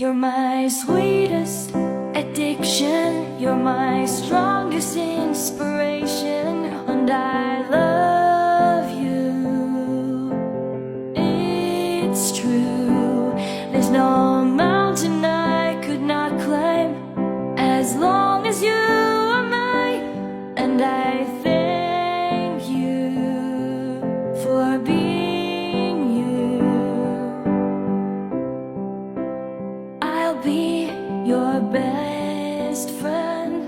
You're my sweetest addiction, you're my strongest inspiration, and I love you. It's true, there's no mountain I could not climb as long as you are mine, and I thank you for being you. I'll be your best friend,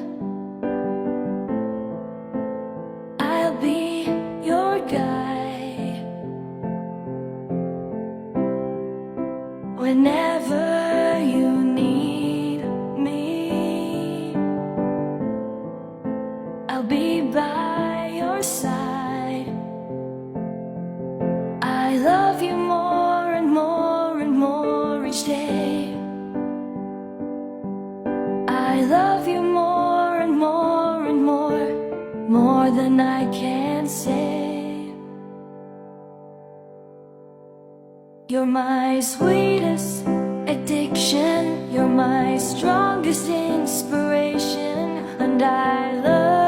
I'll be your guide whenever you need me. I'll be by your side. I love you more and more and more each day. I love you more and more and more than I can say. You're my sweetest addiction, you're my strongest inspiration, and I love you.